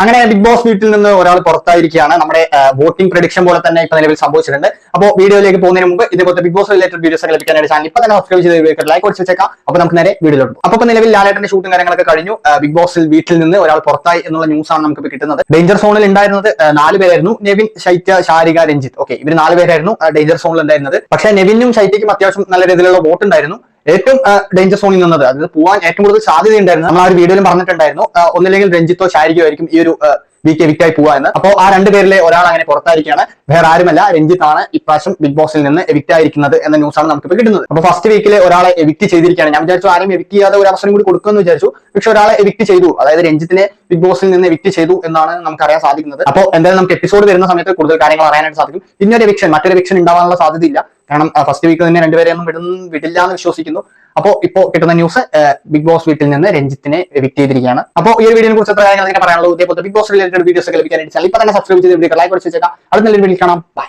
അങ്ങനെ big boss വീട്ടിൽ നിന്ന് ഒരാൾ പുറത്തായിരിക്കുകയാണ്. നമ്മുടെ വോട്ടിംഗ് പ്രഡിക്ഷൻ പോലെ തന്നെ ഇപ്പൊ നിലവിൽ സംഭവിച്ചിട്ടുണ്ട്. അപ്പോൾ വീഡിയോയിലേക്ക് പോകുന്നതിന് മുമ്പ് ഇതേപോലത്തെ ബിഗ് ബോസ് റിലേറ്റഡ് വീഡിയോസ് ലഭിക്കാനായിട്ട് ചാനൽ ഇപ്പൊ തന്നെ സബ്സ്ക്രൈബ് ചെയ്ത് ലൈക്ക് കൊടുത്ത് വെച്ചേക്കാം. അപ്പോൾ നമുക്ക് നേരെ വീഡിയോയിലോട്ട് പോകും. അപ്പോൾ നിലവിൽ ലാലേട്ടന്റെ ഷൂട്ടും കാര്യങ്ങളൊക്കെ കഴിഞ്ഞു. ബിഗ് ബോസിൽ വീട്ടിൽ നിന്ന് ഒരാൾ പുറത്തായി എന്നുള്ള ന്യൂസാണ് നമുക്ക് കിട്ടുന്നത്. ഡേഞ്ചർ സോണിൽ ഉണ്ടായിരുന്നത് 4 പേരായിരുന്നു: നെവിൻ, ശൈത്യ, ശാരിക, രഞ്ജിത്ത്. ഓക്കെ, ഇവർ 4 പേരായിരുന്നു ഡേഞ്ചർ സോണിൽ ഉണ്ടായിരുന്നത്. പക്ഷേ നെവിനും ശൈത്യക്കും അത്യാവശ്യം നല്ല രീതിയിലുള്ള വോട്ട് ഉണ്ടായിരുന്നു. ഏറ്റവും ഡേഞ്ചർ സോണിൽ നിന്നത്, അതായത് പോവാൻ ഏറ്റവും കൂടുതൽ സാധ്യതയുണ്ടായിരുന്നു, നമ്മൾ ആ ഒരു വീഡിയോയിലും പറഞ്ഞിട്ടുണ്ടായിരുന്നു, ഒന്നില്ലെങ്കിൽ രഞ്ജിത്തോ ശാരികയോ ആയിരിക്കും ഈ ഒരു വീക്ക് എവിക്റ്റായി പോവാ എന്ന്. അപ്പോൾ ആ 2 പേരിലെ ഒരാൾ അങ്ങനെ പുറത്തായിരിക്കുകയാണ്. വേറെ ആരുമല്ല, രഞ്ജിത്താണ് ഇപ്രാവശ്യം ബിഗ് ബോസിൽ നിന്ന് എവിക്റ്റ് ആയിരിക്കുന്നത് എന്ന ന്യൂസാണ് നമുക്കിപ്പോൾ കിട്ടുന്നത്. അപ്പോൾ ഫസ്റ്റ് വീക്കിലെ ഒരാളെ എവിക്റ്റ് ചെയ്തിരിക്കുകയാണ്. ഞാൻ വിചാരിച്ചു ആരും എവിക്റ്റ് ചെയ്യാതെ ഒരു അവസരം കൂടി കൊടുക്കുമെന്ന് വിചാരിച്ചു. പക്ഷെ ഒരാളെ എവിക്റ്റ് ചെയ്തു, അതായത് രഞ്ജിത്തിനെ ബിഗ് ബോസിൽ നിന്ന് എവിക്റ്റ് ചെയ്തു എന്നാണ് നമുക്ക് അറിയാൻ സാധിക്കുന്നത്. അപ്പോൾ എന്തായാലും നമുക്ക് എപ്പിസോഡ് വരുന്ന സമയത്ത് കൂടുതൽ കാര്യങ്ങൾ അറിയാനായിട്ട് സാധിക്കും. ഇന്നൊരു എവിക്ഷൻ, മറ്റൊരു എവിക്ഷൻ ഉണ്ടാവാനുള്ള സാധ്യതയില്ല. കാരണം ഫസ്റ്റ് വീക്ക് തന്നെ 2 പേരെയൊന്നും വിടില്ല എന്ന് വിശ്വസിക്കുന്നു. അപ്പോൾ ഇപ്പോൾ കിട്ടുന്ന ന്യൂസ് ബിഗ് ബോസ് വീട്ടിൽ നിന്ന് രഞ്ജിത്തിനെ എവിക്റ്റ് ചെയ്തിരിക്കുകയാണ്. അപ്പോൾ ഈ ഒരു വീഡിയോയെ കുറിച്ച് എത്ര കാര്യങ്ങൾ പറയാനുള്ളത്, ഇതേപോലത്തെ ബിഗ് ബോസ് റിലേറ്റഡ് വീഡിയോസ് ഒക്കെ ലഭിക്കാനായിട്ട് ചാനൽ ഇപ്പൊ തന്നെ സബ്സ്ക്രൈബ് ചെയ്ത് ലൈക്ക് കൊടുത്ത് വെച്ചേക്കാം. അടുത്ത നല്ലൊരു വീഡിയോയിൽ കാണാം. ബൈ.